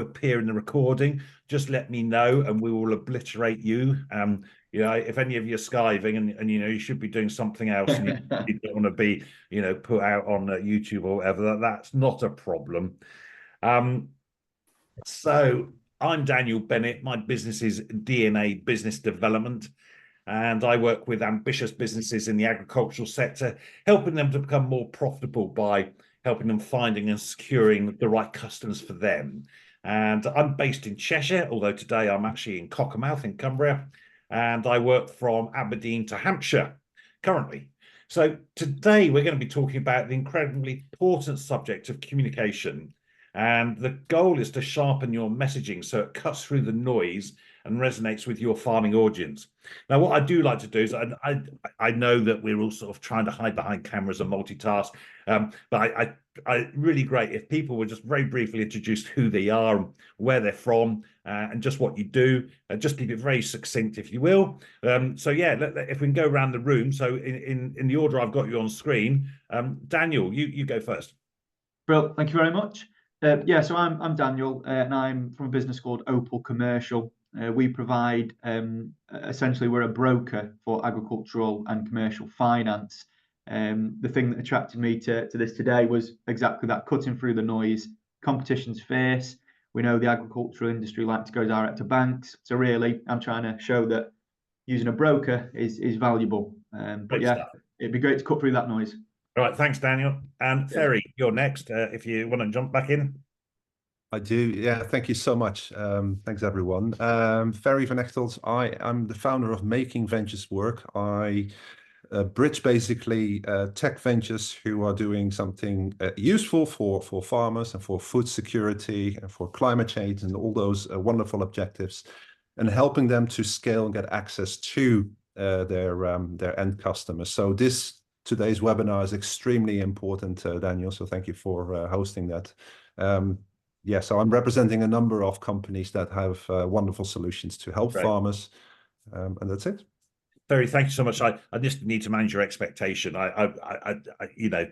appear in the recording, just let me know and we will obliterate you. You know, if any of you are skiving and you know you should be doing something else and you don't want to be, you know, put out on YouTube or whatever, that's not a problem. So I'm Daniel Bennett. My business is DNA Business Development, and I work with ambitious businesses in the agricultural sector, helping them to become more profitable by helping them finding and securing the right customers for them. And I'm based in Cheshire, although today I'm actually in Cockermouth in Cumbria, and I work from Aberdeen to Hampshire currently. So today we're going to be talking about the incredibly important subject of communication. And the goal is to sharpen your messaging so it cuts through the noise and resonates with your farming audience. Now, what I do like to do is I know that we're all sort of trying to hide behind cameras and multitask, but I really great if people would just very briefly introduce who they are, and where they're from, and just what you do. Just keep it very succinct, if you will. So yeah, if we can go around the room. So in the order I've got you on screen, Daniel, you go first. Brilliant, thank you very much. Yeah, so I'm Daniel, and I'm from a business called Opal Commercial. We provide, essentially, we're a broker for agricultural and commercial finance. The thing that attracted me to this today was exactly that, cutting through the noise. Competition's fierce. We know the agricultural industry like to go direct to banks. So really, I'm trying to show that using a broker is valuable. But yeah, it'd be great to cut through that noise. All right, thanks, Daniel. And Ferry, you're next, if you want to jump back in. I do, yeah, thank you so much. Thanks, everyone. Ferry van Echtels, I'm the founder of Making Ventures Work. I bridge basically tech ventures who are doing something useful for farmers and for food security and for climate change and all those wonderful objectives, and helping them to scale and get access to their end customers. So today's webinar is extremely important, Daniel, so thank you for hosting that. Yeah, so I'm representing a number of companies that have wonderful solutions to help farmers, and that's it. Ferry, thank you so much. I just need to manage your expectation. You know,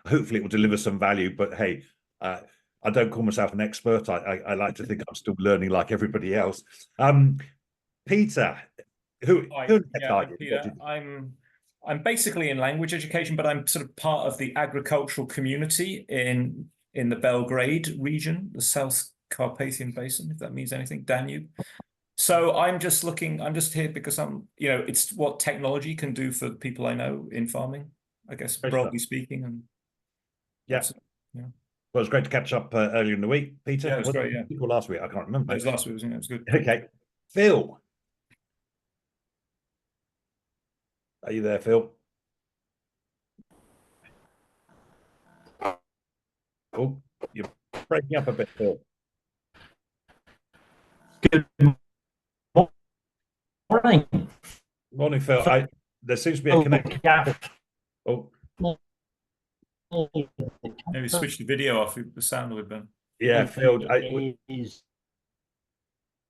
hopefully it will deliver some value, but hey, I don't call myself an expert. I like to think I'm still learning like everybody else. Peter, Peter, I'm basically in language education, but I'm sort of part of the agricultural community in the Belgrade region, the South Carpathian Basin, if that means anything, Danube. So I'm just here because it's what technology can do for people I know in farming, I guess, broadly speaking. And yeah. Well, it was great to catch up earlier in the week, Peter. Yeah, it was great, yeah. Or last week, I can't remember. It was last week, wasn't it? It was good. Okay. Phil. Are you there, Phil? Oh, you're breaking up a bit, Phil. Good morning. Morning, Phil. There seems to be a connection. Oh. Maybe switch the video off. The sound would have been. Yeah, Phil.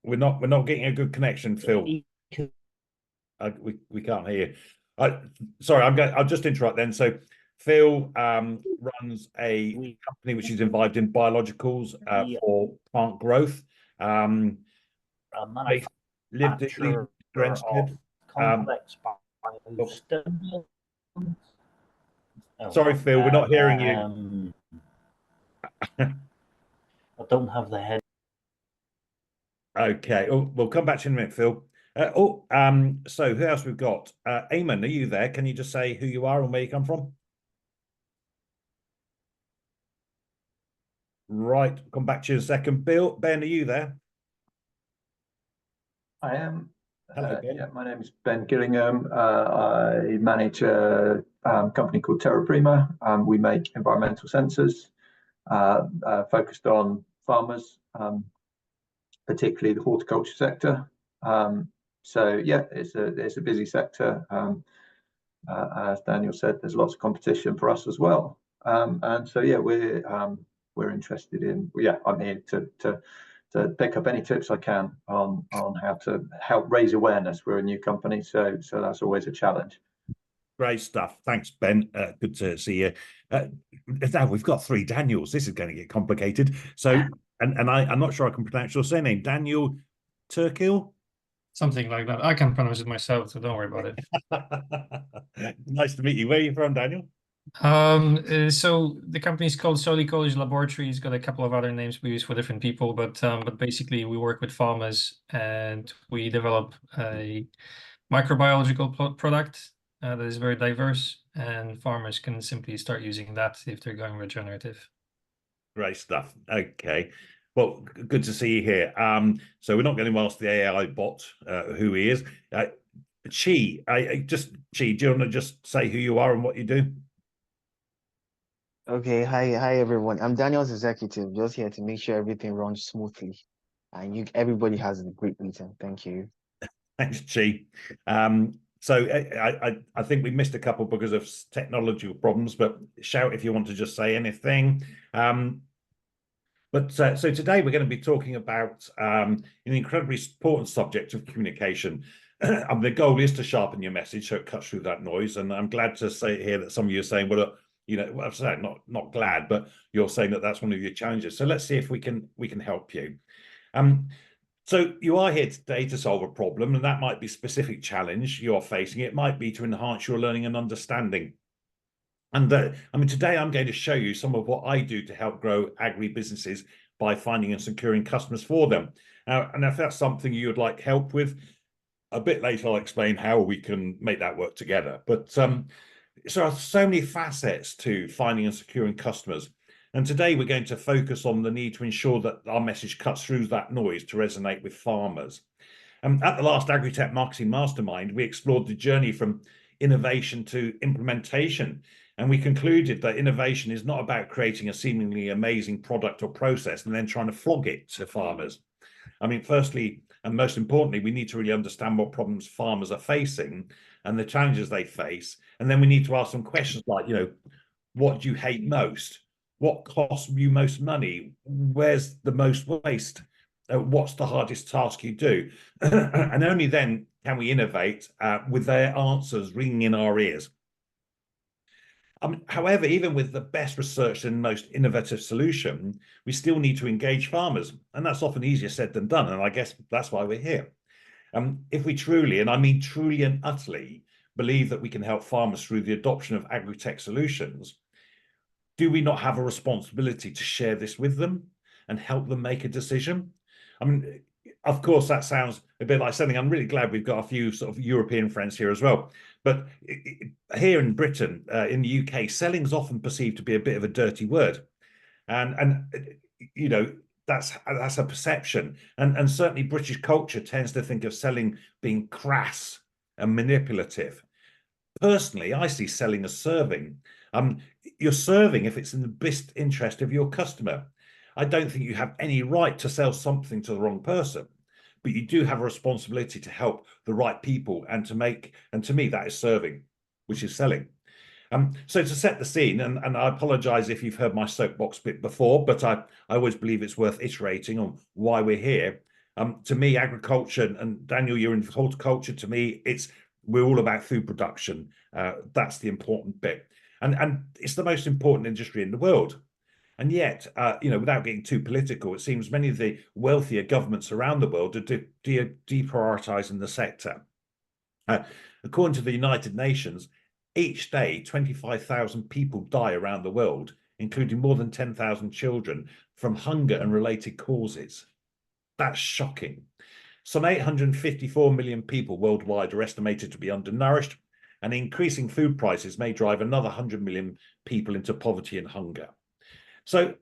We're not getting a good connection, Phil. We can't hear you. Sorry, I'll just interrupt then. So Phil runs a company which is involved in biologicals for plant growth. Lived at Grenstead. Sorry, Phil, we're not hearing you. I don't have the head. Okay. Oh, we'll come back to you in a minute, Phil. So who else we've got? Eamon, are you there? Can you just say who you are and where you come from? Right, come back to you in a second. Ben, are you there? I am. Hello, Ben. Yeah, my name is Ben Gillingham. I manage a company called Terra Prima. We make environmental sensors focused on farmers, particularly the horticulture sector. So yeah, it's a busy sector. As Daniel said, there's lots of competition for us as well. And so yeah, we're interested in. Yeah, I'm here to pick up any tips I can on how to help raise awareness. We're a new company, so that's always a challenge. Great stuff. Thanks, Ben. Good to see you. Now we've got 3 Daniels. This is going to get complicated. So And I'm not sure I can pronounce your surname. Daniel Turkill? Something like that. I can pronounce it myself, so don't worry about it. Nice to meet you. Where are you from, Daniel? So the company is called Solly College Laboratory. It's got a couple of other names we use for different people, but basically we work with farmers and we develop a microbiological product that is very diverse, and farmers can simply start using that if they're going regenerative. Great stuff. Okay. Well, good to see you here. So we're not going to ask the AI bot who he is. Chi, Chi, do you want to just say who you are and what you do? Okay, hi everyone. I'm Daniel's executive, just here to make sure everything runs smoothly and everybody has a great meeting. Thank you. Thanks, Chi. So I think we missed a couple because of technological problems, but shout if you want to just say anything. So today we're going to be talking about an incredibly important subject of communication. The goal is to sharpen your message so it cuts through that noise. And I'm glad to say here that some of you are saying, well, I'm saying not glad, but you're saying that that's one of your challenges. So let's see if we can help you. So you are here today to solve a problem, and that might be a specific challenge you're facing. It might be to enhance your learning and understanding. And today I'm going to show you some of what I do to help grow agri-businesses by finding and securing customers for them. And if that's something you would like help with, a bit later I'll explain how we can make that work together. But so there are so many facets to finding and securing customers. And today we're going to focus on the need to ensure that our message cuts through that noise to resonate with farmers. At the last Agri-Tech Marketing Mastermind, we explored the journey from innovation to implementation. And we concluded that innovation is not about creating a seemingly amazing product or process and then trying to flog it to farmers. Firstly, and most importantly, we need to really understand what problems farmers are facing and the challenges they face. And then we need to ask them questions like, what do you hate most? What costs you most money? Where's the most waste? What's the hardest task you do? And only then can we innovate with their answers ringing in our ears. However, even with the best research and most innovative solution, we still need to engage farmers, and that's often easier said than done. And I guess that's why we're here. If we truly, and I mean truly and utterly, believe that we can help farmers through the adoption of agri-tech solutions, do we not have a responsibility to share this with them and help them make a decision? Of course, that sounds a bit like something. I'm really glad we've got a few sort of European friends here as well. But here in Britain, in the UK, selling is often perceived to be a bit of a dirty word. And that's a perception. And certainly British culture tends to think of selling being crass and manipulative. Personally, I see selling as serving. You're serving if it's in the best interest of your customer. I don't think you have any right to sell something to the wrong person, but you do have a responsibility to help the right people and to me, that is serving, which is selling. So to set the scene, and I apologize if you've heard my soapbox bit before, but I always believe it's worth iterating on why we're here. To me, agriculture, and Daniel, you're in horticulture, to me, we're all about food production. That's the important bit. And it's the most important industry in the world. And yet, without getting too political, it seems many of the wealthier governments around the world are deprioritizing the sector. According to the United Nations, each day, 25,000 people die around the world, including more than 10,000 children, from hunger and related causes. That's shocking. Some 854 million people worldwide are estimated to be undernourished, and increasing food prices may drive another 100 million people into poverty and hunger. So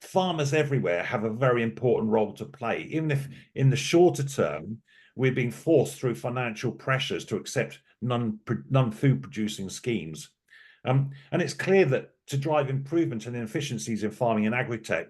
farmers everywhere have a very important role to play, even if in the shorter term, we're being forced through financial pressures to accept non-food producing schemes. And it's clear that to drive improvement and efficiencies in farming and agri-tech,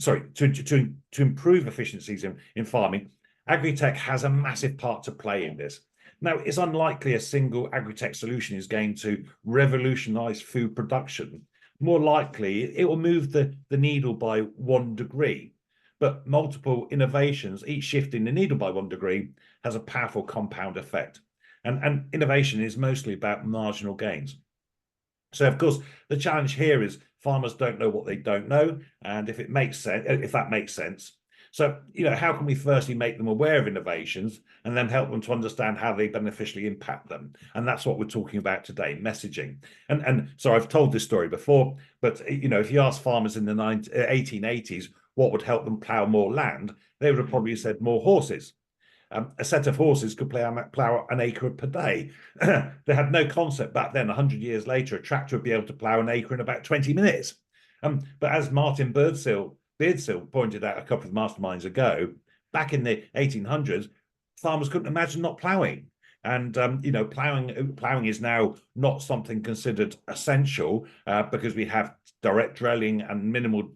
to improve efficiencies in farming, agri-tech has a massive part to play in this. Now, it's unlikely a single agri-tech solution is going to revolutionize food production. More likely, it will move the needle by 1 degree. But multiple innovations, each shifting the needle by 1 degree, has a powerful compound effect. And innovation is mostly about marginal gains. So of course, the challenge here is farmers don't know what they don't know, and if it makes sense, if that makes sense. So, how can we firstly make them aware of innovations and then help them to understand how they beneficially impact them? And that's what we're talking about today, messaging. And so I've told this story before, but if you ask farmers in the 1880s what would help them plough more land, they would have probably said more horses. A set of horses could plough an acre per day. They had no concept back then, 100 years later, a tractor would be able to plough an acre in about 20 minutes. But as Martin Beardsill pointed out a couple of masterminds ago, back in the 1800s, farmers couldn't imagine not ploughing. And ploughing is now not something considered essential because we have direct drilling and minimal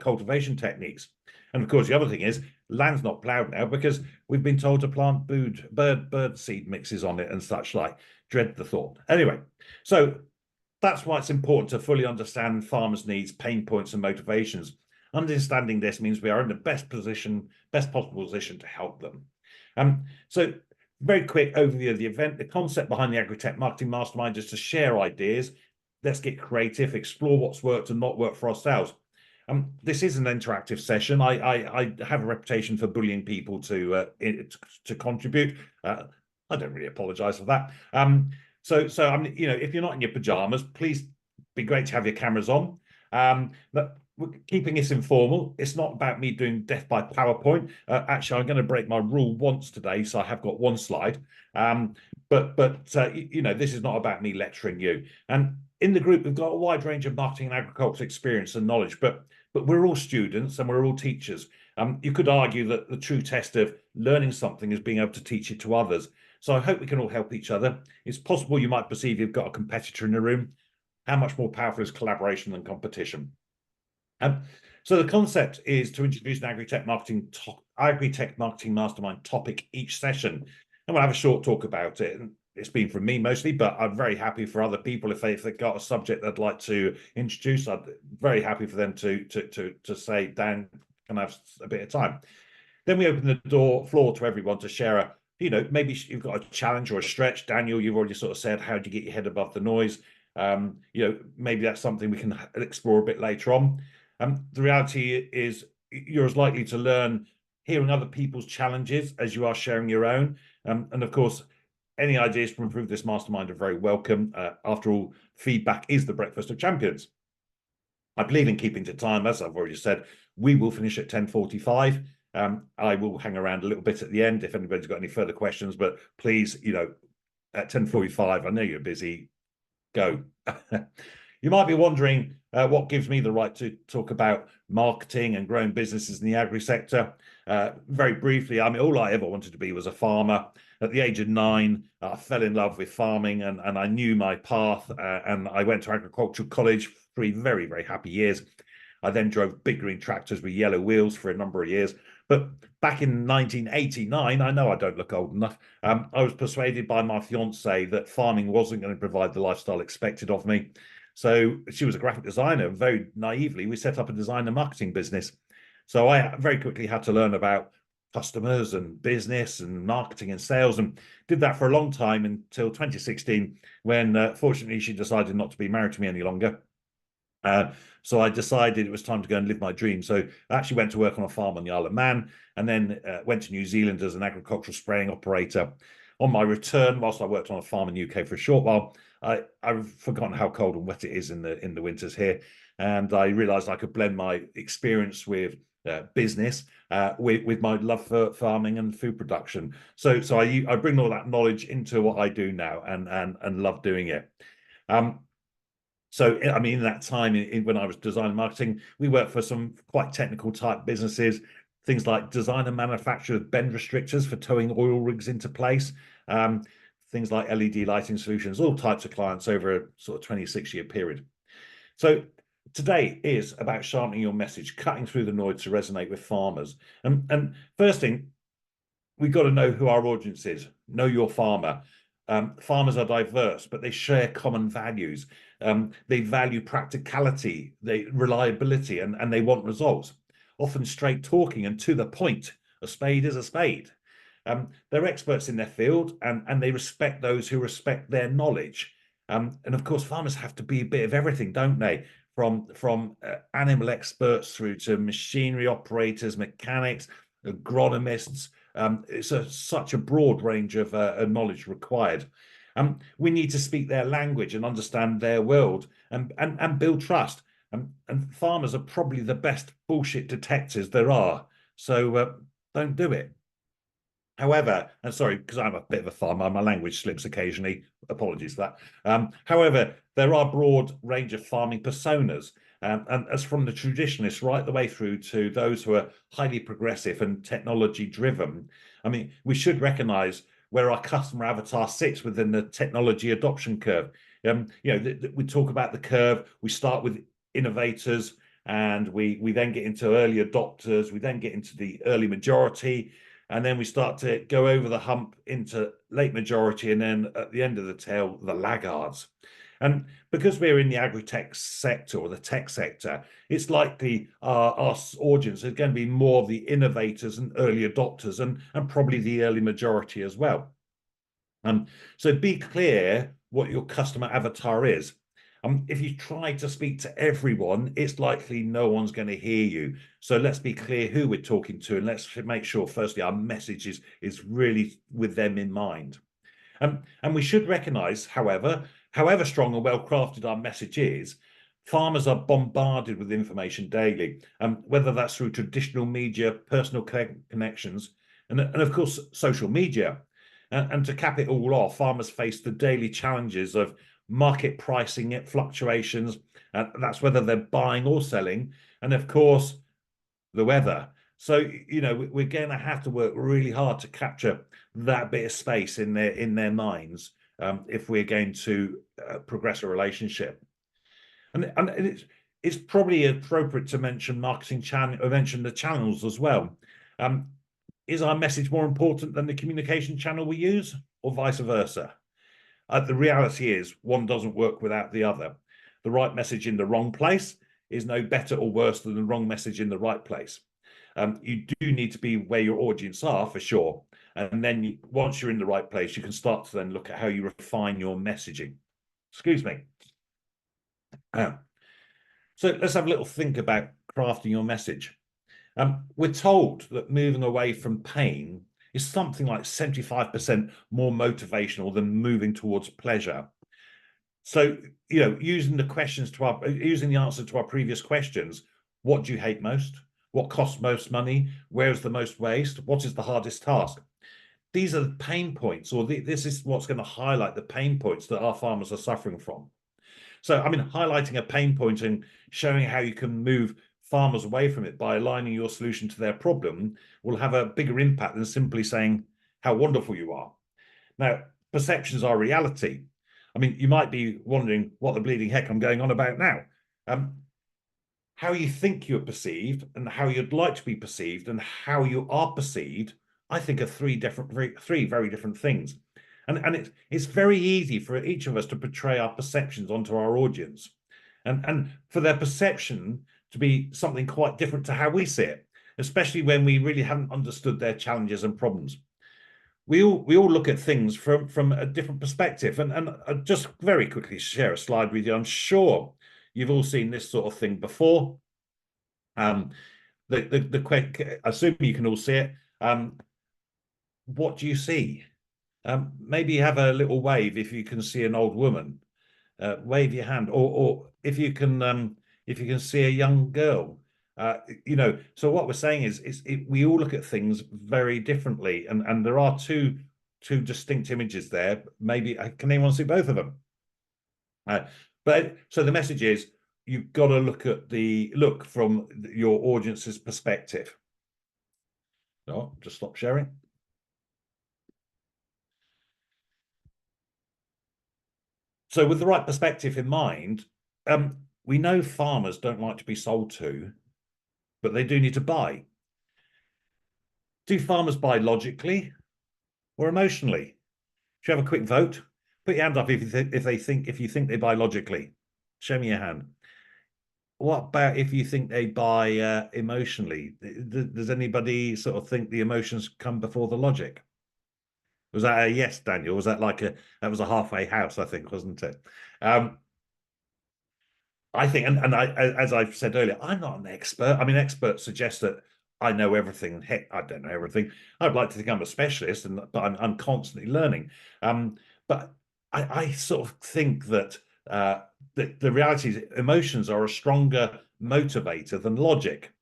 cultivation techniques. And of course, the other thing is land's not ploughed now because we've been told to plant bird seed mixes on it and such like. Dread the thought. Anyway, so that's why it's important to fully understand farmers' needs, pain points, and motivations. Understanding this means we are in the best possible position to help them. So very quick overview of the event. The concept behind the Agri-Tech Marketing Mastermind is to share ideas. Let's get creative, explore what's worked and not worked for ourselves. This is an interactive session. I have a reputation for bullying people to contribute. I don't really apologize for that. So if you're not in your pajamas, please be great to have your cameras on. But we're keeping this informal. It's not about me doing death by PowerPoint. Actually, I'm going to break my rule once today, so I have got one slide. But this is not about me lecturing you. And in the group, we've got a wide range of marketing and agriculture experience and knowledge, but we're all students and we're all teachers. You could argue that the true test of learning something is being able to teach it to others. So I hope we can all help each other. It's possible you might perceive you've got a competitor in the room. How much more powerful is collaboration than competition? So the concept is to introduce an Agri-Tech Marketing Mastermind topic each session. And we'll have a short talk about it. And it's been from me mostly, but I'm very happy for other people if they've got a subject they'd like to introduce. I'm very happy for them to say, Dan, can I have a bit of time? Then we open the floor to everyone to share maybe you've got a challenge or a stretch. Daniel, you've already sort of said, how do you get your head above the noise? Maybe that's something we can explore a bit later on. The reality is you're as likely to learn hearing other people's challenges as you are sharing your own. And of course, any ideas to improve this mastermind are very welcome. After all, feedback is the breakfast of champions. I believe in keeping to time, as I've already said. We will finish at 10:45. I will hang around a little bit at the end if anybody's got any further questions, but please, at 10:45, I know you're busy, go. You might be wondering what gives me the right to talk about marketing and growing businesses in the agri sector. Very briefly, all I ever wanted to be was a farmer. At the age of 9, I fell in love with farming and I knew my path and I went to agricultural college for 3 very, very happy years. I then drove big green tractors with yellow wheels for a number of years. But back in 1989, I know I don't look old enough, I was persuaded by my fiancée that farming wasn't going to provide the lifestyle expected of me. So she was a graphic designer. Very naively, we set up a design and marketing business. So I very quickly had to learn about customers and business and marketing and sales, and did that for a long time until 2016, when fortunately she decided not to be married to me any longer. So I decided it was time to go and live my dream. So I actually went to work on a farm on the Isle of Man, and then went to New Zealand as an agricultural spraying operator. On my return, whilst I worked on a farm in the UK for a short while, I've forgotten how cold and wet it is in the winters here, and I realised I could blend my experience with business with my love for farming and food production. So I bring all that knowledge into what I do now, and love doing it. So, in that time when I was design marketing, we worked for some quite technical type businesses, things like design and manufacture of bend restrictors for towing oil rigs into place, things like LED lighting solutions, all types of clients over a sort of 26-year period. So today is about sharpening your message, cutting through the noise to resonate with farmers. And first thing, we've got to know who our audience is, know your farmer. Farmers are diverse, but they share common values. They value practicality, reliability, and they want results. Often straight talking and to the point. A spade is a spade. They're experts in their field, and they respect those who respect their knowledge. And of course, farmers have to be a bit of everything, don't they? From animal experts through to machinery operators, mechanics, agronomists. It's such a broad range of knowledge required. We need to speak their language and understand their world and build trust. And farmers are probably the best bullshit detectors there are. So don't do it. However, and sorry, because I'm a bit of a farmer, my language slips occasionally. Apologies for that. However, there are a broad range of farming personas, and as from the traditionalists right the way through to those who are highly progressive and technology driven. I mean, we should recognise where our customer avatar sits within the technology adoption curve. We talk about the curve. We start with innovators, and we then get into early adopters. We then get into the early majority. And then we start to go over the hump into late majority, and then at the end of the tail, the laggards. And because we're in the agri-tech sector or the tech sector, it's likely our audience is going to be more of the innovators and early adopters and probably the early majority as well. So be clear what your customer avatar is. If you try to speak to everyone, it's likely no one's going to hear you. So let's be clear who we're talking to, and let's make sure, firstly, our message is really with them in mind. And we should recognise, however strong and well-crafted our message is, farmers are bombarded with information daily, whether that's through traditional media, personal connections, and of course, social media. And to cap it all off, farmers face the daily challenges of market pricing fluctuations, that's whether they're buying or selling, and of course the weather. So we're going to have to work really hard to capture that bit of space in their minds if we're going to progress a relationship. And it's probably appropriate to mention marketing channel, mention the channels as well. Is our message more important than the communication channel we use, or vice versa? The reality is one doesn't work without the other. The right message in the wrong place is no better or worse than the wrong message in the right place. You do need to be where your audience are, for sure. And then once you're in the right place, you can start to then look at how you refine your messaging. Excuse me. So let's have a little think about crafting your message. We're told that moving away from pain is something like 75% more motivational than moving towards pleasure. So, using the answer to our previous questions, what do you hate most? What costs most money? Where is the most waste? What is the hardest task? These are the pain points, or this is what's going to highlight the pain points that our farmers are suffering from. So, I mean, highlighting a pain point and showing how you can move farmers away from it by aligning your solution to their problem will have a bigger impact than simply saying how wonderful you are. Now, perceptions are reality. I mean, you might be wondering what the bleeding heck I'm going on about now. How you think you're perceived and how you'd like to be perceived and how you are perceived, I think are three very different things. And it's very easy for each of us to portray our perceptions onto our audience, and for their perception to be something quite different to how we see it, especially when we really haven't understood their challenges and problems. We all look at things from a different perspective, and just very quickly share a slide with you. I'm sure you've all seen this sort of thing before. The quick, assume you can all see it. What do you see? Maybe have a little wave if you can see an old woman. Wave your hand, or if you can see a young girl. So what we're saying is we all look at things very differently, and there are two distinct images there. Maybe can anyone see both of them? But so the message is you've got to look from your audience's perspective. No, just stop sharing. So with the right perspective in mind, we know farmers don't like to be sold to, but they do need to buy. Do farmers buy logically or emotionally? Should we have a quick vote? Put your hand up if you think they buy logically. Show me your hand. What about if you think they buy emotionally? Does anybody sort of think the emotions come before the logic? Was that a yes, Daniel? Was that like that was a halfway house, I think, wasn't it? I think, and as I've said earlier, I'm not an expert. I mean, experts suggest that I know everything. Heck, I don't know everything. I'd like to think I'm a specialist, but I'm constantly learning. But I sort of think that the reality is emotions are a stronger motivator than logic.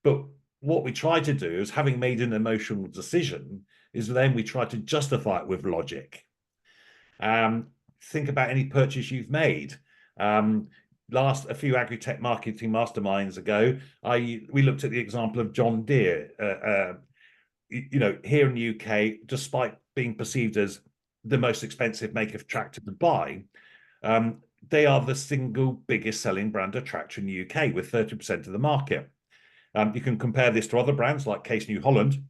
But what we try to do is, having made an emotional decision, is then we try to justify it with logic. Think about any purchase you've made. A few Agri-Tech marketing masterminds ago, we looked at the example of John Deere. Here in the UK, despite being perceived as the most expensive maker of tractor to buy, they are the single biggest selling brand of tractor in the UK with 30% of the market. You can compare this to other brands like Case New Holland.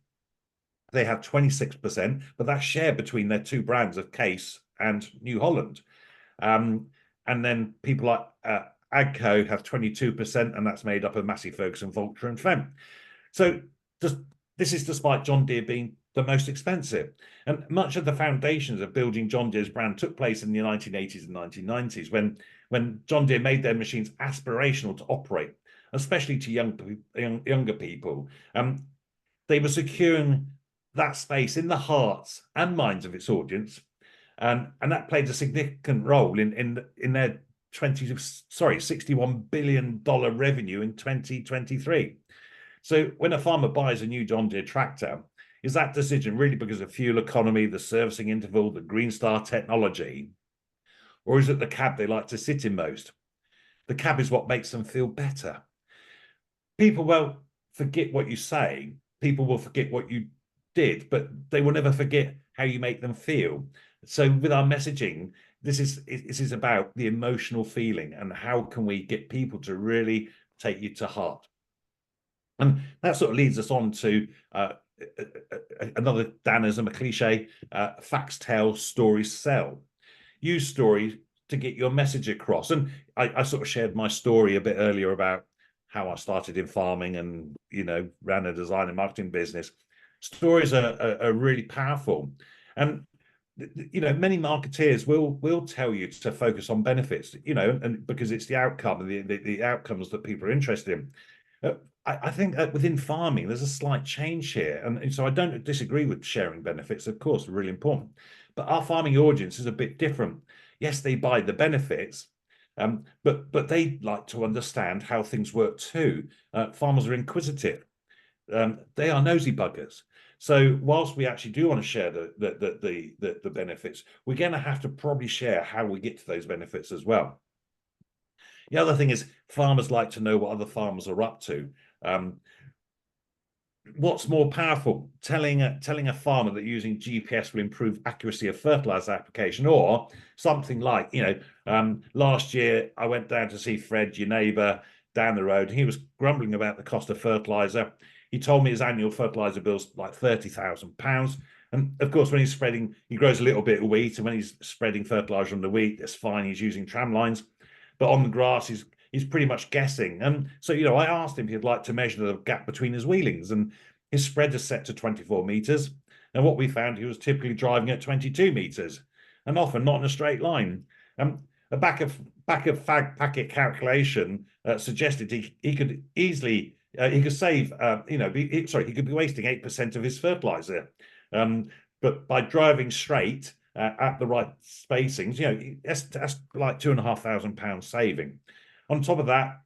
They have 26%, but that's shared between their two brands of Case and New Holland. And then people like Agco have 22%, and that's made up of Massey Ferguson, Valtra, and Fendt. So this is despite John Deere being the most expensive. And much of the foundations of building John Deere's brand took place in the 1980s and 1990s when John Deere made their machines aspirational to operate, especially to younger people. They were securing that space in the hearts and minds of its audience. And that played a significant role in their $61 billion revenue in 2023. So when a farmer buys a new John Deere tractor, is that decision really because of fuel economy, the servicing interval, the Green Star technology, or is it the cab they like to sit in most? The cab is what makes them feel better. People will forget what you say. People will forget what you did, but they will never forget how you make them feel. So with our messaging, this is about the emotional feeling and how can we get people to really take you to heart. And that sort of leads us on to another Danism, a cliche: facts tell, stories sell. Use stories to get your message across. And I sort of shared my story a bit earlier about how I started in farming and ran a design and marketing business. Stories are really powerful, and many marketeers will tell you to focus on benefits, and because it's the outcome, the outcomes that people are interested in. I think that within farming, there's a slight change here. And so I don't disagree with sharing benefits, of course, really important. But our farming audience is a bit different. Yes, they buy the benefits, but they like to understand how things work too. Farmers are inquisitive. They are nosy buggers. So whilst we actually do want to share the benefits, we're going to have to probably share how we get to those benefits as well. The other thing is farmers like to know what other farmers are up to. What's more powerful, telling a farmer that using GPS will improve accuracy of fertilizer application, or something like, last year I went down to see Fred, your neighbor down the road, and he was grumbling about the cost of fertilizer. He told me his annual fertilizer bill's like £30,000. And of course, when he's spreading, he grows a little bit of wheat, and when he's spreading fertilizer on the wheat, that's fine. He's using tram lines, but on the grass, he's pretty much guessing. And so, I asked him if he'd like to measure the gap between his wheelings, and his spread is set to 24 meters. And what we found, he was typically driving at 22 meters, and often not in a straight line. A back of fag packet calculation suggested he could easily he could save he could be wasting 8% of his fertilizer, but by driving straight at the right spacings, that's like £2,500 saving. On top of that,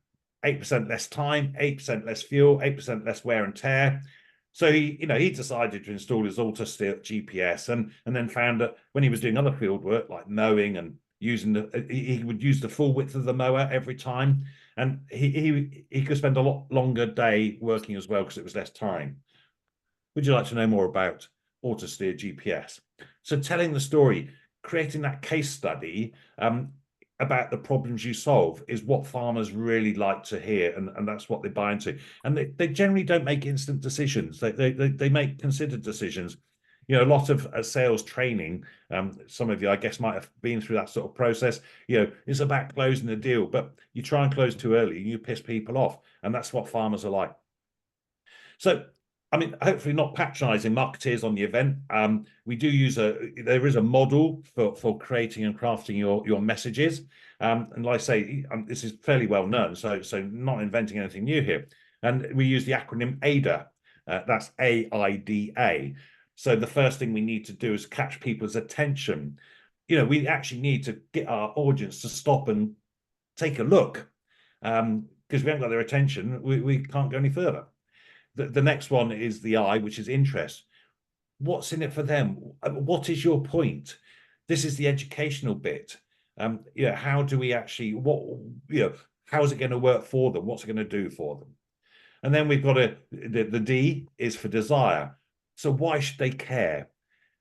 8% less time, 8% less fuel, 8% less wear and tear. So he decided to install his auto-steer GPS, and then found that when he was doing other field work like mowing and he would use the full width of the mower every time, and he could spend a lot longer day working as well because it was less time. Would you like to know more about auto-steer GPS? So telling the story, creating that case study about the problems you solve is what farmers really like to hear, and that's what they buy into. And they generally don't make instant decisions. They make considered decisions. A lot of sales training, some of you, I guess, might have been through that sort of process. It's about closing the deal, but you try and close too early, you piss people off, and that's what farmers are like. So I mean, hopefully not patronizing marketeers on the event. We do use there is a model for creating and crafting your messages. And like I say, this is fairly well known, so not inventing anything new here. And we use the acronym AIDA. That's AIDA. So the first thing we need to do is catch people's attention. We actually need to get our audience to stop and take a look. Because we haven't got their attention, we can't go any further. The next one is the I, which is interest. What's in it for them? What is your point? This is the educational bit. How do we actually, how is it going to work for them? What's it going to do for them? And then we've got the D is for desire. So why should they care?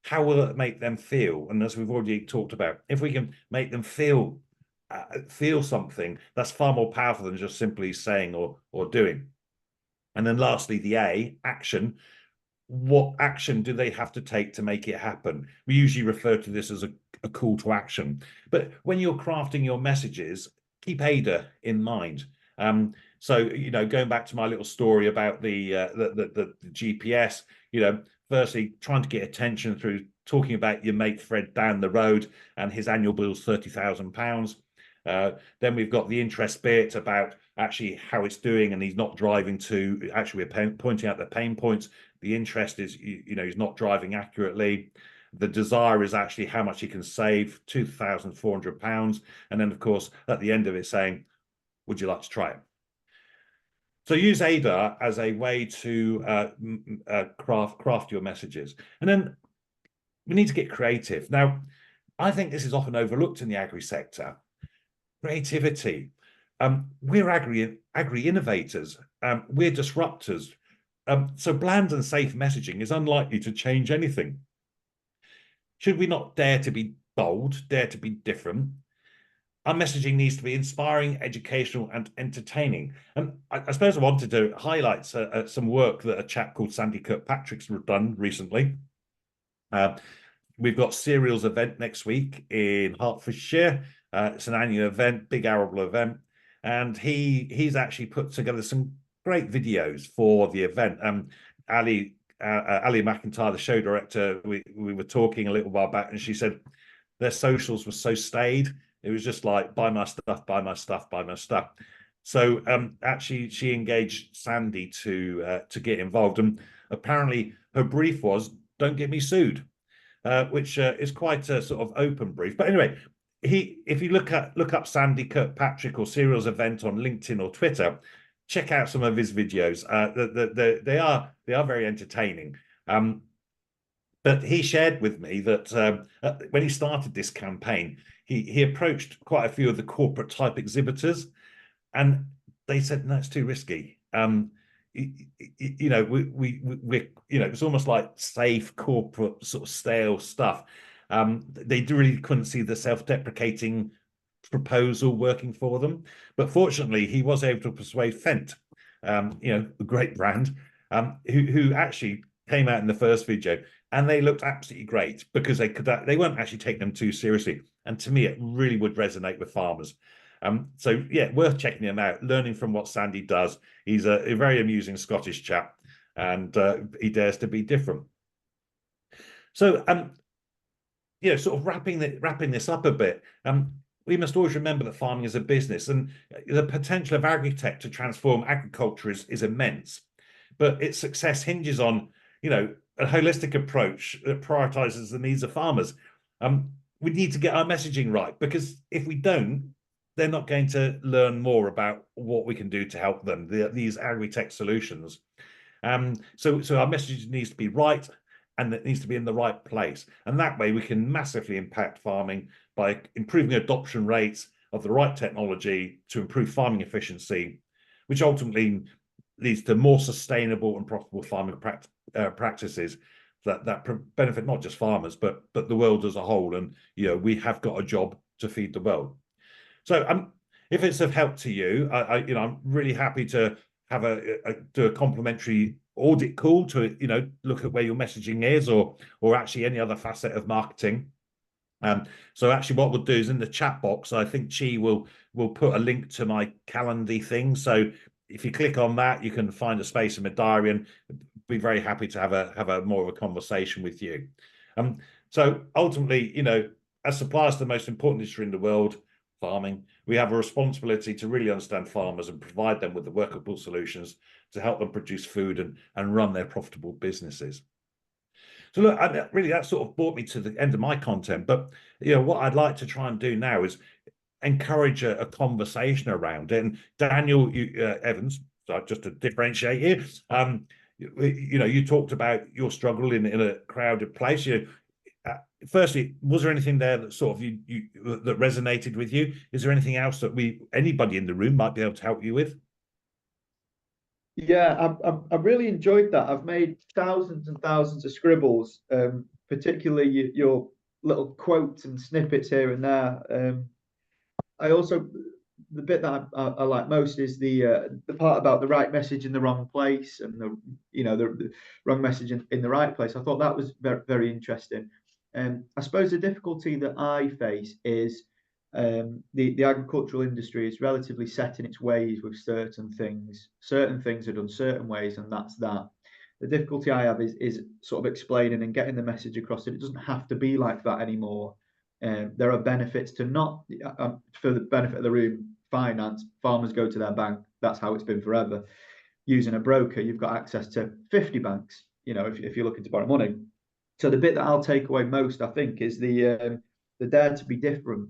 How will it make them feel? And as we've already talked about, if we can make them feel something, that's far more powerful than just simply saying or doing. And then lastly, the A, action. What action do they have to take to make it happen? We usually refer to this as a call to action. But when you're crafting your messages, keep AIDA in mind. So, going back to my little story about the GPS, firstly, trying to get attention through talking about your mate Fred down the road and his annual bill's £30,000. Then we've got the interest bit about actually how it's doing, and he's not driving to actually we're pointing out the pain points. The interest is, he's not driving accurately. The desire is actually how much he can save, £2,400. And then, of course, at the end of it saying, would you like to try it? So use AIDA as a way to craft your messages. And then we need to get creative. Now, I think this is often overlooked in the agri sector. Creativity. We're agri innovators. We're disruptors. So bland and safe messaging is unlikely to change anything. Should we not dare to be bold, dare to be different? Our messaging needs to be inspiring, educational, and entertaining. And I suppose I wanted to highlight some work that a chap called Sandy Kirkpatrick's done recently. We've got Cereal's event next week in Hertfordshire. It's an annual event, big arable event, and he's actually put together some great videos for the event. Ali McIntyre, the show director, we were talking a little while back, and she said their socials were so staid. It was just like, buy my stuff, buy my stuff, buy my stuff. So actually, she engaged Sandy to get involved, and apparently her brief was, "Don't get me sued," which is quite a sort of open brief. But anyway, if you look up Sandy Kirkpatrick or Cereal's event on LinkedIn or Twitter, check out some of his videos. They are very entertaining. But he shared with me that when he started this campaign, he approached quite a few of the corporate type exhibitors, and they said, no, it's too risky. It's almost like safe corporate sort of stale stuff. They really couldn't see the self-deprecating proposal working for them. But fortunately, he was able to persuade Fendt, a great brand, who actually came out in the first video, and they looked absolutely great because they weren't actually taking them too seriously. And to me, it really would resonate with farmers. So yeah, worth checking him out, learning from what Sandy does. He's a very amusing Scottish chap, and he dares to be different. So sort of wrapping this up a bit, we must always remember that farming is a business, and the potential of Agri-Tech to transform agriculture is immense. But its success hinges on, a holistic approach that prioritizes the needs of farmers. We need to get our messaging right, because if we don't, they're not going to learn more about what we can do to help them, these Agri-Tech solutions. So our message needs to be right, and it needs to be in the right place. And that way we can massively impact farming by improving adoption rates of the right technology to improve farming efficiency, which ultimately leads to more sustainable and profitable farming practices that benefit not just farmers, but the world as a whole. And, we have got a job to feed the world. So if it's of help to you, I'm really happy to have do a complimentary audit call to look at where your messaging is, or actually any other facet of marketing. So actually what we'll do is in the chat box, I think Chi will put a link to my Calendly thing. So if you click on that, you can find a space in my diary, and be very happy to have a more of a conversation with you. So ultimately, you know, as suppliers to the most important industry in the world, farming, we have a responsibility to really understand farmers and provide them with the workable solutions to help them produce food and run their profitable businesses. So look, really, that sort of brought me to the end of my content. But you know, what I'd like to try and do now is encourage a conversation around it. And Daniel Evans, so just to differentiate here, you know, you talked about your struggle in a crowded place. You know, firstly, was there anything there that sort of that resonated with you? Is there anything else that anybody in the room might be able to help you with? Yeah, I've really enjoyed that. I've made thousands and thousands of scribbles, particularly your little quotes and snippets here and there. I also, the bit that I like most is the part about the right message in the wrong place, and the wrong message in the right place. I thought that was very, very interesting. I suppose the difficulty that I face is the agricultural industry is relatively set in its ways with certain things. Certain things are done certain ways, and that's that. The difficulty I have is sort of explaining and getting the message across that it doesn't have to be like that anymore. There are benefits to not, for the benefit of the room, finance. Farmers go to their bank. That's how it's been forever. Using a broker, you've got access to 50 banks, you know, if you're looking to borrow money. So the bit that I'll take away most, I think, is the dare to be different.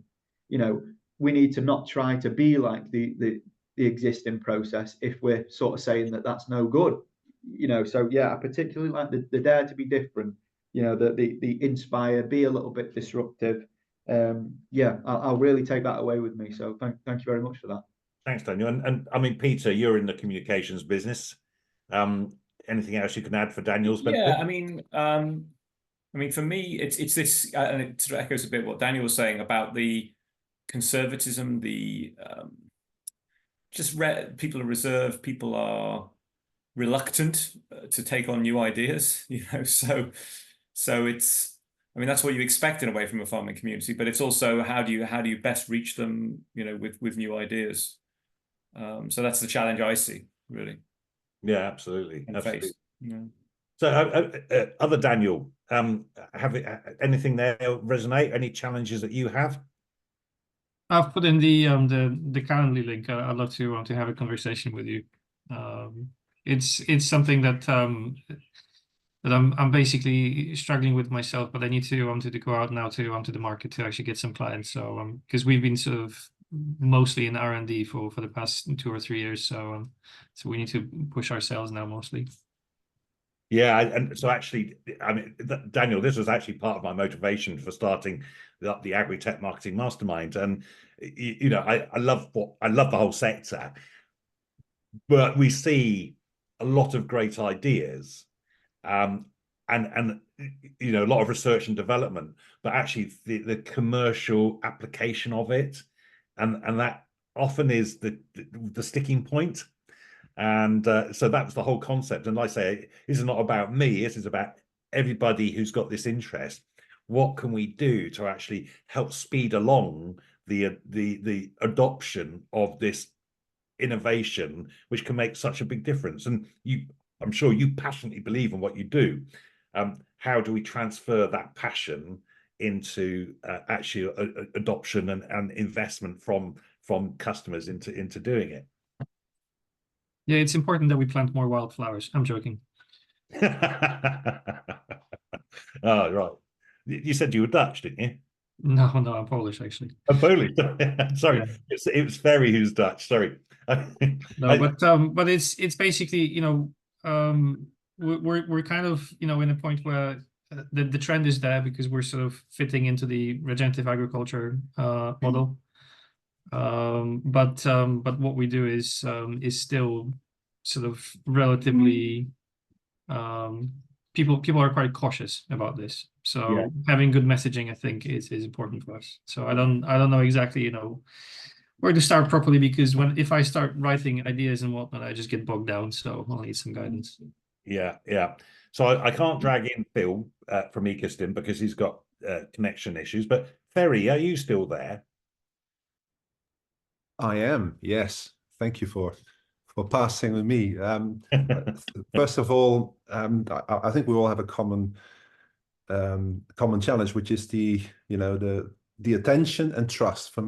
You know, we need to not try to be like the existing process if we're sort of saying that that's no good. You know, so yeah, I particularly like the dare to be different. You know, the inspire, be a little bit disruptive. Yeah, I'll really take that away with me. So thank you very much for that. Thanks, Daniel. And I mean, Peter, you're in the communications business. Anything else you can add for Daniel's benefit? Yeah, I mean, for me, it's this, and it sort of echoes a bit what Daniel was saying about the conservatism, the people are reserved, people are reluctant to take on new ideas, you know. So it's, I mean, that's what you expect in a way from a farming community, but it's also how do you best reach them, you know, with new ideas. So that's the challenge I see, really. Yeah, absolutely. Absolutely. Yeah. So, other Daniel, have anything there resonate? Any challenges that you have? I've put in the Calendly link. I'd love to have a conversation with you. It's something that that I'm basically struggling with myself, but I need to go out now to the market to actually get some clients. So because we've been sort of mostly in R&D for the past 2 or 3 years, so we need to push ourselves now mostly. Yeah, and so actually, I mean, Daniel, this was actually part of my motivation for starting the Agri-Tech Marketing Mastermind. And you know, I love the whole sector, but we see a lot of great ideas, and you know, a lot of research and development, but actually the commercial application of it, and that often is the sticking point. And so that was the whole concept. And like I say, this is not about me. This is about everybody who's got this interest. What can we do to actually help speed along the adoption of this innovation, which can make such a big difference? And I'm sure you passionately believe in what you do. How do we transfer that passion into actually adoption and investment from customers into doing it? Yeah, it's important that we plant more wildflowers. I'm joking. Oh, right. You said you were Dutch, didn't you? No, I'm Polish actually. Oh, Polish. Sorry, Yeah. it was Ferry who's Dutch. Sorry. No, but it's basically, you know, we're kind of, you know, in a point where the trend is there because we're sort of fitting into the regenerative agriculture model. But what we do is still sort of relatively people are quite cautious about this. So Yeah. having good messaging, I think, is important for us. So I don't know exactly, you know, where to start properly, because if I start writing ideas and whatnot, I just get bogged down. So I'll need some guidance. Yeah. So I can't drag in Phil from Ecostim because he's got connection issues. But Ferry, are you still there? I am, yes. Thank you for for passing with me. First of all, I think we all have a common challenge, which is the attention and trust. For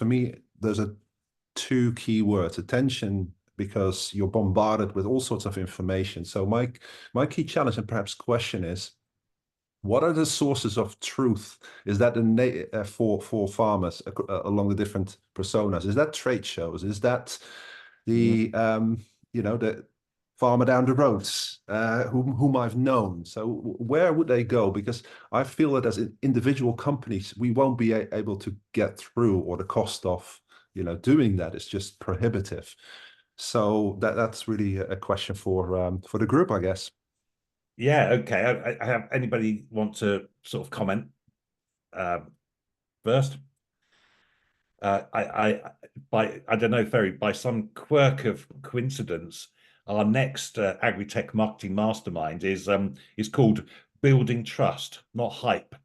me, those are two key words: attention, because you're bombarded with all sorts of information. So my key challenge and perhaps question is, what are the sources of truth? Is that for farmers along the different personas? Is that trade shows? Is that the the farmer down the road whom I've known? So where would they go? Because I feel that as individual companies, we won't be able to get through, or the cost of doing that is just prohibitive. So that's really a question for the group, I guess. Yeah, okay. I have anybody want to sort of comment first? I don't know, Ferry, by some quirk of coincidence, our next Agri-Tech marketing mastermind is called Building Trust, not Hype.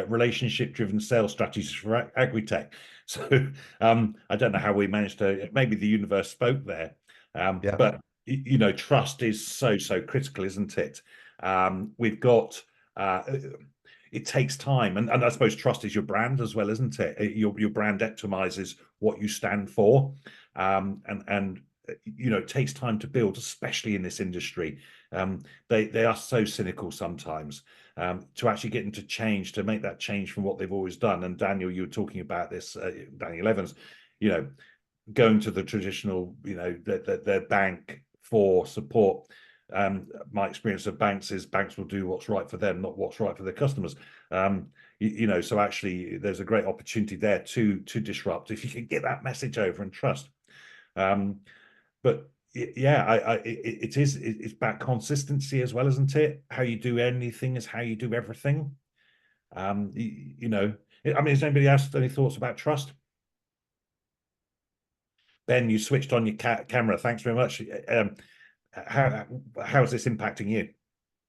Relationship-driven sales strategies for Agri-Tech. So I don't know how we managed to. Maybe the universe spoke there, but trust is so critical, isn't it? We've got. It takes time, and I suppose trust is your brand as well, isn't it? Your brand epitomizes what you stand for, and it takes time to build, especially in this industry. They are so cynical sometimes. To actually get them to change, to make that change from what they've always done. And Daniel, you were talking about this, Daniel Evans, going to the traditional, their bank for support. My experience of banks is banks will do what's right for them, not what's right for their customers. So actually there's a great opportunity there to disrupt if you can get that message over and trust. But yeah, it's about consistency as well, isn't it? How you do anything is how you do everything. I mean, has anybody else any thoughts about trust? Ben, you switched on your camera. Thanks very much. How is this impacting you?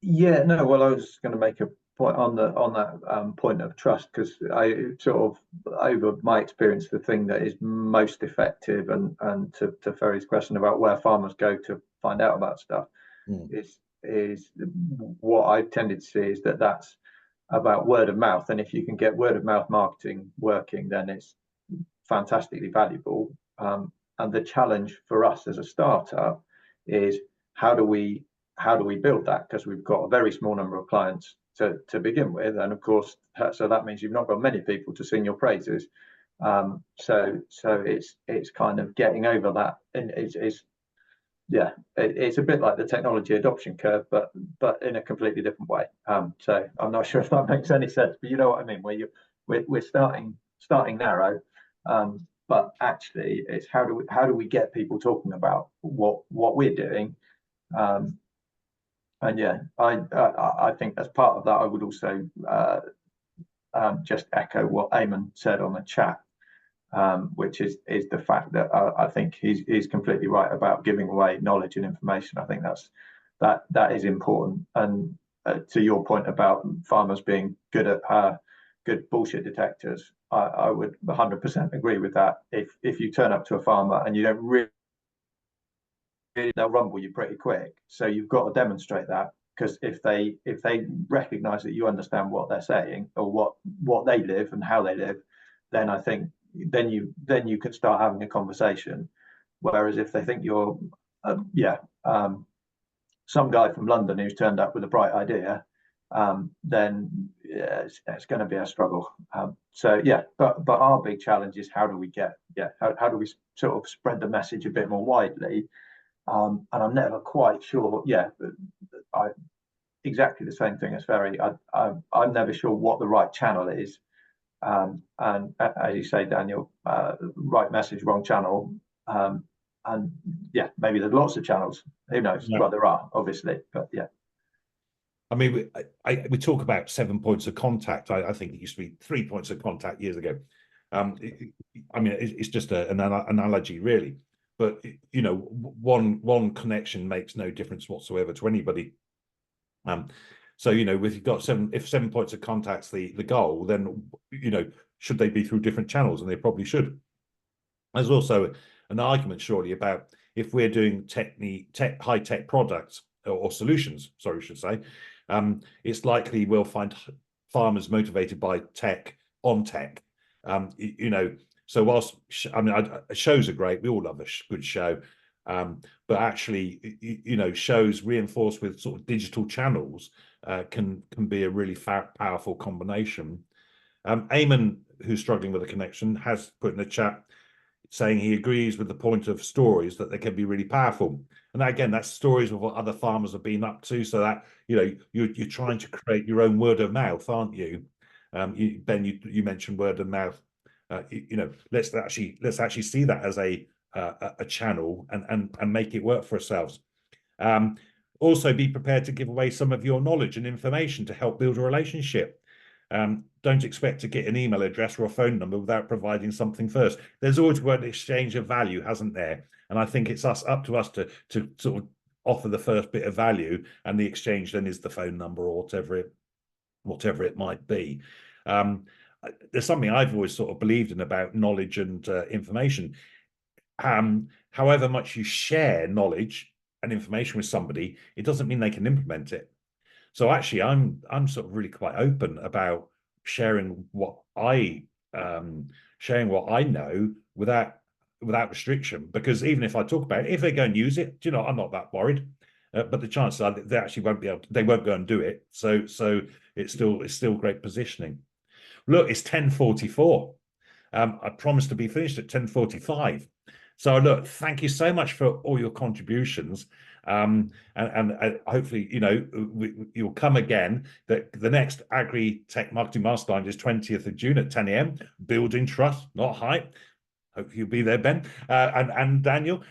Yeah, no, well, I was going to make a point on that point of trust, because I sort of, over my experience, the thing that is most effective, and to Ferry's question about where farmers go to find out about stuff, is what I've tended to see is that's about word of mouth. And if you can get word of mouth marketing working, then it's fantastically valuable. And the challenge for us as a startup is how do we build that? Because we've got a very small number of clients to begin with, and of course, so that means you've not got many people to sing your praises. So it's kind of getting over that, and it's a bit like the technology adoption curve, but in a completely different way. So I'm not sure if that makes any sense, but you know what I mean. We're starting narrow, but actually, it's how do we get people talking about what we're doing. And yeah, I think as part of that, I would also just echo what Eamon said on the chat, which is the fact that I think he's completely right about giving away knowledge and information. I think that is important. And to your point about farmers being good at good bullshit detectors, I would 100% agree with that. If you turn up to a farmer and you don't really, they'll rumble you pretty quick. So you've got to demonstrate that, because if they recognize that you understand what they're saying, or what they live and how they live, then I think then you can start having a conversation. Whereas if they think you're some guy from London who's turned up with a bright idea, then it's going to be a struggle. But our big challenge is how do we sort of spread the message a bit more widely. And I'm never quite sure. Exactly the same thing as Ferry. I'm never sure what the right channel is. And as you say, Daniel, right message, wrong channel. And yeah, maybe there's lots of channels. Who knows? Yeah. Well, there are, obviously, but yeah. I mean, we talk about 7 points of contact. I think it used to be 3 points of contact years ago. It's just an analogy, really. But one connection makes no difference whatsoever to anybody. So if you've got 7 points of contact's the goal, then should they be through different channels? And they probably should. There's also an argument surely about if we're doing high tech products or solutions, sorry, I should say, it's likely we'll find farmers motivated by tech on tech. You know, so whilst I mean, shows are great, we all love a good show, but actually, you know, shows reinforced with sort of digital channels can be a really powerful combination. Eamon, who's struggling with a connection, has put in the chat saying he agrees with the point of stories, that they can be really powerful. And again, that's stories of what other farmers have been up to, so that, you know, you're trying to create your own word of mouth, aren't you? Ben, you mentioned word of mouth. You know, let's actually see that as a channel and make it work for ourselves. Also, be prepared to give away some of your knowledge and information to help build a relationship. Don't expect to get an email address or a phone number without providing something first. There's always an exchange of value, hasn't there? And I think it's up to us to sort of offer the first bit of value, and the exchange then is the phone number or whatever it might be. There's something I've always sort of believed in about knowledge and information. However much you share knowledge and information with somebody, it doesn't mean they can implement it. So actually, I'm sort of really quite open about sharing what I know without restriction, because even if I talk about it, if they go and use it, you know, I'm not that worried. But the chances are they actually won't be able to, they won't go and do it. So it's still great positioning. Look, it's 10:44. I promised to be finished at 10:45. So look, thank you so much for all your contributions. And hopefully, you know, you'll come again. The next Agri-Tech Marketing Mastermind is 20th of June at 10 a.m. Building trust, not hype. Hope you'll be there, Ben, and Daniel.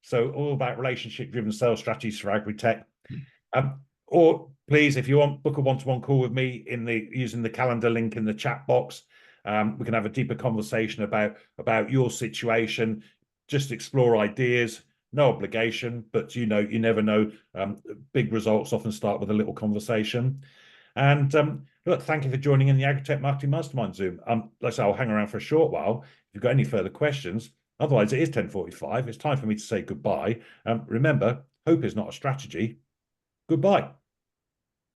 So all about relationship-driven sales strategies for Agri-Tech. Or please, if you want, book a one-to-one call with me using the calendar link in the chat box. We can have a deeper conversation about your situation, just explore ideas, no obligation, but you know, you never know. Big results often start with a little conversation. And look, thank you for joining in the Agri-Tech Marketing Mastermind Zoom. Like I say, I'll hang around for a short while if you've got any further questions. Otherwise, it is 10:45. It's time for me to say goodbye. Remember, hope is not a strategy. Goodbye.